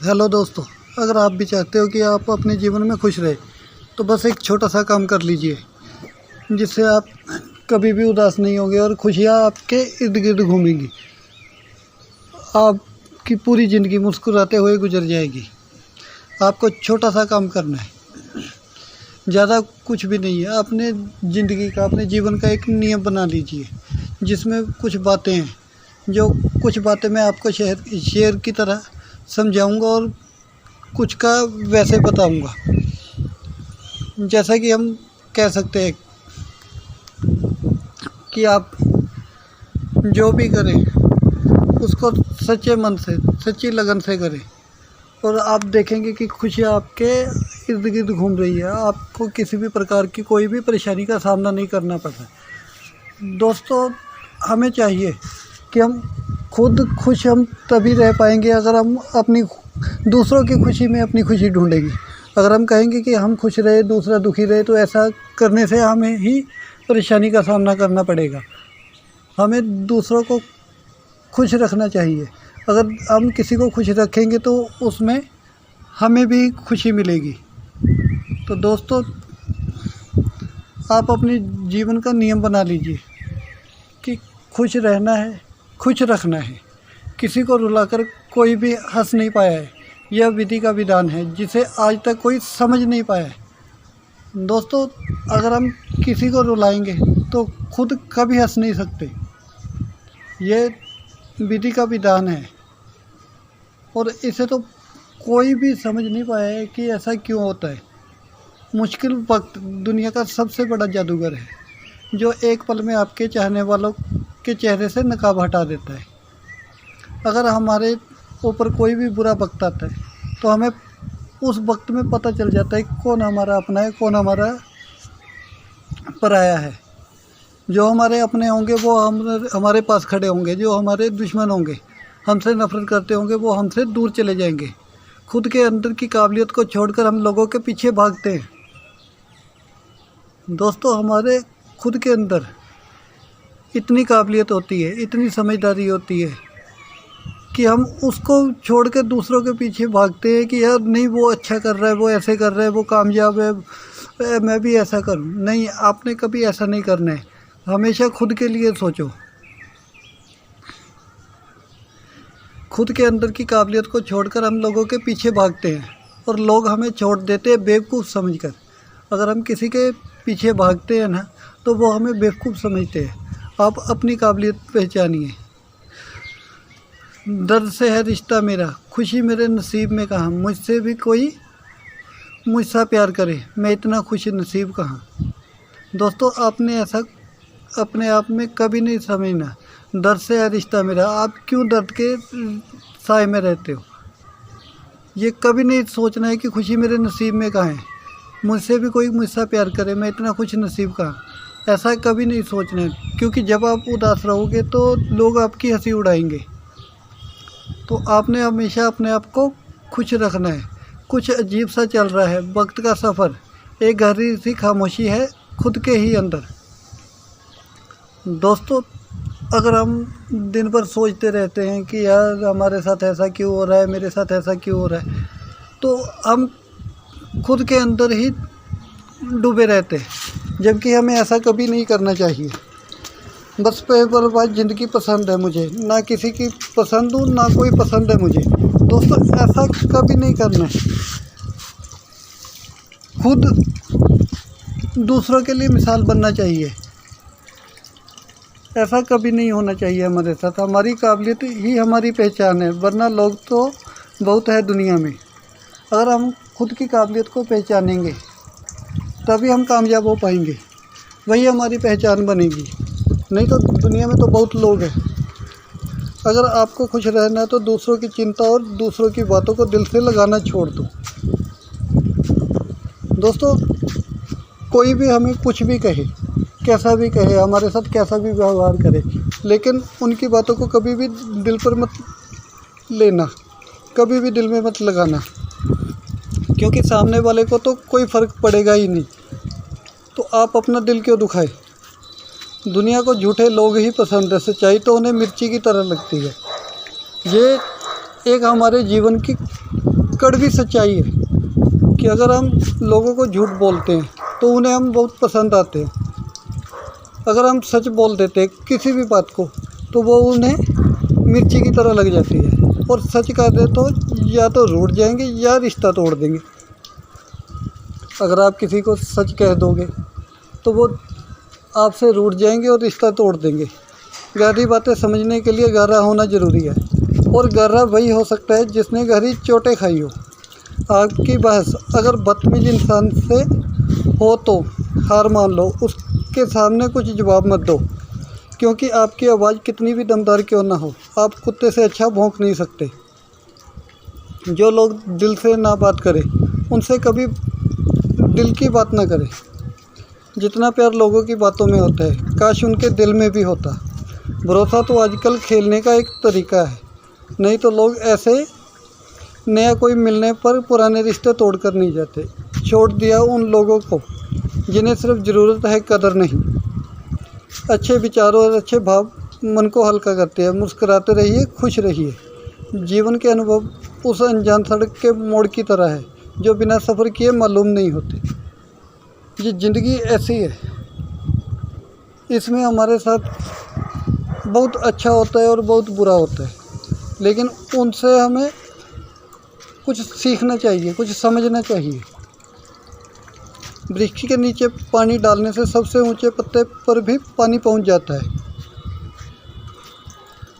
Hello दोस्तों, अगर आप भी चाहते हो कि आप अपने जीवन में खुश रहे तो बस एक छोटा सा काम कर लीजिए जिससे आप कभी भी उदास नहीं होंगे और खुशियाँ आपके इर्द गिर्द घूमेंगी। आपकी पूरी ज़िंदगी मुस्कुराते हुए गुजर जाएगी। आपको छोटा सा काम करना है, ज़्यादा कुछ भी नहीं है। अपने ज़िंदगी का, अपने जीवन का एक नियम बना लीजिए जिसमें कुछ बातें हैं, जो कुछ बातें मैं आपको शेयर की तरह समझाऊंगा और कुछ का वैसे बताऊंगा। जैसा कि हम कह सकते हैं कि आप जो भी करें उसको सच्चे मन से, सच्ची लगन से करें और आप देखेंगे कि खुशियाँ आपके इर्द गिर्द घूम रही है। आपको किसी भी प्रकार की कोई भी परेशानी का सामना नहीं करना पड़ता। दोस्तों, हमें चाहिए कि हम खुद खुश हम तभी रह पाएंगे अगर हम अपनी दूसरों की खुशी में अपनी खुशी ढूंढेंगे। अगर हम कहेंगे कि हम खुश रहे, दूसरा दुखी रहे, तो ऐसा करने से हमें ही परेशानी का सामना करना पड़ेगा। हमें दूसरों को खुश रखना चाहिए। अगर हम किसी को खुश रखेंगे तो उसमें हमें भी खुशी मिलेगी। तो दोस्तों, आप अपने जीवन का नियम बना लीजिए कि खुश रहना है, खुश रखना है। किसी को रुलाकर कोई भी हंस नहीं पाया है। यह विधि का विधान है जिसे आज तक कोई समझ नहीं पाया है। दोस्तों, अगर हम किसी को रुलाएंगे तो खुद कभी हंस नहीं सकते। यह विधि का विधान है और इसे तो कोई भी समझ नहीं पाया है कि ऐसा क्यों होता है। मुश्किल वक्त दुनिया का सबसे बड़ा जादूगर है जो एक पल में आपके चाहने वालों के चेहरे से नकाब हटा देता है। अगर हमारे ऊपर कोई भी बुरा वक्त आता है तो हमें उस वक्त में पता चल जाता है कौन हमारा अपना है, कौन हमारा पराया है। जो हमारे अपने होंगे वो हमारे पास खड़े होंगे, जो हमारे दुश्मन होंगे, हमसे नफरत करते होंगे, वो हमसे दूर चले जाएंगे। खुद के अंदर की काबिलियत को छोड़कर हम लोगों के पीछे भागते हैं। दोस्तों, हमारे खुद के अंदर इतनी काबिलियत होती है, इतनी समझदारी होती है कि हम उसको छोड़ के दूसरों के पीछे भागते हैं कि यार नहीं, वो अच्छा कर रहा है, वो ऐसे कर रहा है, वो कामयाब है, मैं भी ऐसा करूं। नहीं, आपने कभी ऐसा नहीं करना है। हमेशा खुद के लिए सोचो। खुद के अंदर की काबिलियत को छोड़कर हम लोगों के पीछे भागते हैं और लोग हमें छोड़ देते हैं बेवकूफ़ समझकर। अगर हम किसी के पीछे भागते हैं ना तो वो हमें बेवकूफ़ समझते हैं। आप अपनी काबिलियत पहचानिए। दर्द से है रिश्ता मेरा, खुशी मेरे नसीब में कहाँ। मुझसे भी कोई मुझसा प्यार करे, मैं इतना खुश नसीब कहाँ। दोस्तों, आपने ऐसा अपने आप में कभी नहीं समझना। दर्द से है रिश्ता मेरा, आप क्यों दर्द के साए में रहते हो? ये कभी नहीं सोचना है कि खुशी मेरे नसीब में कहाँ है। मुझसे भी कोई मुझसा प्यार करे, मैं इतना खुश नसीब कहाँ। ऐसा कभी नहीं सोचना है, क्योंकि जब आप उदास रहोगे तो लोग आपकी हंसी उड़ाएंगे। तो आपने हमेशा अपने आप को खुश रखना है। कुछ अजीब सा चल रहा है वक्त का सफ़र, एक गहरी सी खामोशी है खुद के ही अंदर। दोस्तों, अगर हम दिन भर सोचते रहते हैं कि यार हमारे साथ ऐसा क्यों हो रहा है, मेरे साथ ऐसा क्यों हो रहा है, तो हम खुद के अंदर ही डूबे रहते हैं, जबकि हमें ऐसा कभी नहीं करना चाहिए। बस पेपरवाइज ज़िंदगी पसंद है मुझे, ना किसी की पसंद हूँ, ना कोई पसंद है मुझे। दोस्तों, ऐसा कभी नहीं करना है। खुद दूसरों के लिए मिसाल बनना चाहिए। ऐसा कभी नहीं होना चाहिए हमारे साथ। हमारी काबिलियत ही हमारी पहचान है, वरना लोग तो बहुत है दुनिया में। अगर हम खुद की काबिलियत को पहचानेंगे तभी हम कामयाब हो पाएंगे, वही हमारी पहचान बनेगी। नहीं तो दुनिया में तो बहुत लोग हैं। अगर आपको खुश रहना है तो दूसरों की चिंता और दूसरों की बातों को दिल से लगाना छोड़ दो। दोस्तों, कोई भी हमें कुछ भी कहे, कैसा भी कहे, हमारे साथ कैसा भी व्यवहार करे, लेकिन उनकी बातों को कभी भी दिल पर मत लेना, कभी भी दिल में मत लगाना, क्योंकि सामने वाले को तो कोई फ़र्क पड़ेगा ही नहीं। तो आप अपना दिल क्यों दुखाए? दुनिया को झूठे लोग ही पसंद है, सच्चाई तो उन्हें मिर्ची की तरह लगती है। ये एक हमारे जीवन की कड़वी सच्चाई है कि अगर हम लोगों को झूठ बोलते हैं तो उन्हें हम बहुत पसंद आते हैं। अगर हम सच बोल देते हैं किसी भी बात को तो वो उन्हें मिर्ची की तरह लग जाती है, और सच कह दे तो या तो रूठ जाएंगे या रिश्ता तोड़ देंगे। अगर आप किसी को सच कह दोगे तो वो आपसे रूठ जाएंगे और रिश्ता तोड़ देंगे। गहरी बातें समझने के लिए गहरा होना ज़रूरी है, और गहरा वही हो सकता है जिसने गहरी चोटें खाई हो। आपकी बहस अगर बदतमीज इंसान से हो तो हार मान लो, उसके सामने कुछ जवाब मत दो, क्योंकि आपकी आवाज़ कितनी भी दमदार क्यों ना हो, आप कुत्ते से अच्छा भौंक नहीं सकते। जो लोग दिल से ना बात करें उनसे कभी दिल की बात ना करें। जितना प्यार लोगों की बातों में होता है काश उनके दिल में भी होता। भरोसा तो आजकल खेलने का एक तरीका है, नहीं तो लोग ऐसे नया कोई मिलने पर पुराने रिश्ते तोड़ कर नहीं जाते। छोड़ दिया उन लोगों को जिन्हें सिर्फ ज़रूरत है, कदर नहीं। अच्छे विचारों और अच्छे भाव मन को हल्का करते हैं। मुस्कुराते रहिए, खुश रहिए। जीवन के अनुभव उस अनजान सड़क के मोड़ की तरह है जो बिना सफ़र किए मालूम नहीं होते। ये ज़िंदगी ऐसी है, इसमें हमारे साथ बहुत अच्छा होता है और बहुत बुरा होता है, लेकिन उनसे हमें कुछ सीखना चाहिए, कुछ समझना चाहिए। वृक्ष के नीचे पानी डालने से सबसे ऊंचे पत्ते पर भी पानी पहुंच जाता है।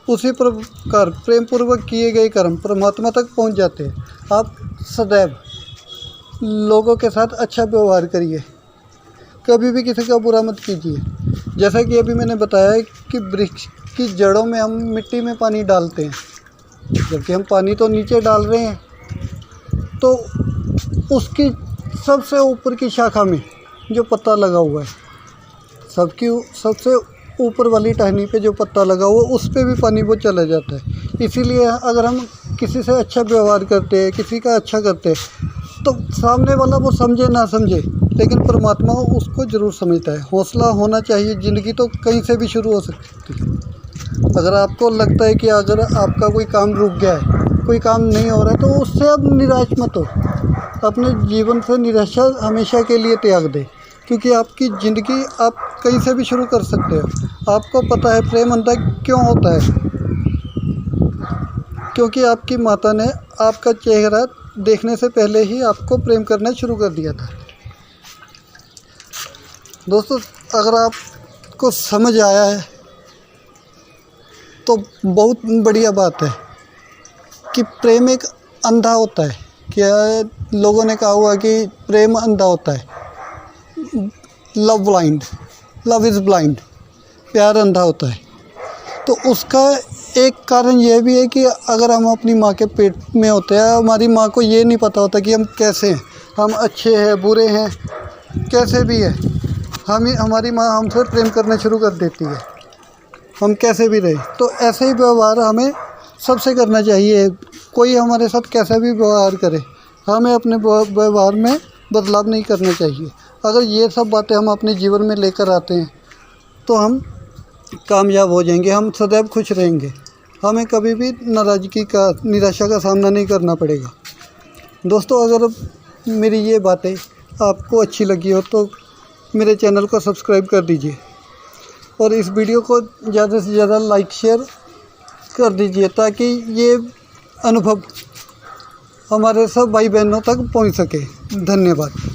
उसी प्रकार प्रेम पूर्वक किए गए कर्म परमात्मा तक पहुंच जाते हैं। आप सदैव लोगों के साथ अच्छा व्यवहार करिए, कभी भी किसी का बुरा मत कीजिए। जैसा कि अभी मैंने बताया कि वृक्ष की जड़ों में हम मिट्टी में पानी डालते हैं, जबकि हम पानी तो नीचे डाल रहे हैं, तो उसकी सबसे ऊपर की शाखा में जो पत्ता लगा हुआ है, सबसे ऊपर वाली टहनी पे जो पत्ता लगा हुआ उस पे भी पानी वो चला जाता है। इसीलिए अगर हम किसी से अच्छा व्यवहार करते हैं, किसी का अच्छा करते हैं, तो सामने वाला वो समझे ना समझे, लेकिन परमात्मा उसको ज़रूर समझता है। हौसला होना चाहिए। ज़िंदगी तो कहीं से भी शुरू हो सकती है। अगर आपको लगता है कि अगर आपका कोई काम रुक गया है, कोई काम नहीं हो रहा है, तो उससे आप निराश मत हो। अपने जीवन से निराशा हमेशा के लिए त्याग दें, क्योंकि आपकी ज़िंदगी आप कहीं से भी शुरू कर सकते हो। आपको पता है प्रेम अंधा क्यों होता है? क्योंकि आपकी माता ने आपका चेहरा देखने से पहले ही आपको प्रेम करना शुरू कर दिया था। दोस्तों, अगर आपको समझ आया है तो बहुत बढ़िया बात है कि प्रेम एक अंधा होता है। क्या लोगों ने कहा हुआ कि प्रेम अंधा होता है, लव इज़ ब्लाइंड, प्यार अंधा होता है। तो उसका एक कारण यह भी है कि अगर हम अपनी माँ के पेट में होते हैं, हमारी माँ को ये नहीं पता होता कि हम कैसे हैं, हम अच्छे हैं, बुरे हैं, कैसे भी है, हमारी माँ हमसे प्रेम करना शुरू कर देती है, हम कैसे भी रहे। तो ऐसे ही व्यवहार हमें सबसे करना चाहिए। कोई हमारे साथ कैसा भी व्यवहार करे, हमें अपने व्यवहार में बदलाव नहीं करना चाहिए। अगर ये सब बातें हम अपने जीवन में लेकर आते हैं तो हम कामयाब हो जाएंगे, हम सदैव खुश रहेंगे, हमें कभी भी नाराज़गी का, निराशा का सामना नहीं करना पड़ेगा। दोस्तों, अगर मेरी ये बातें आपको अच्छी लगी हो तो मेरे चैनल को सब्सक्राइब कर दीजिए, और इस वीडियो को ज़्यादा से ज़्यादा लाइक शेयर कर दीजिए, ताकि ये अनुभव हमारे सब भाई बहनों तक पहुंच सके। धन्यवाद।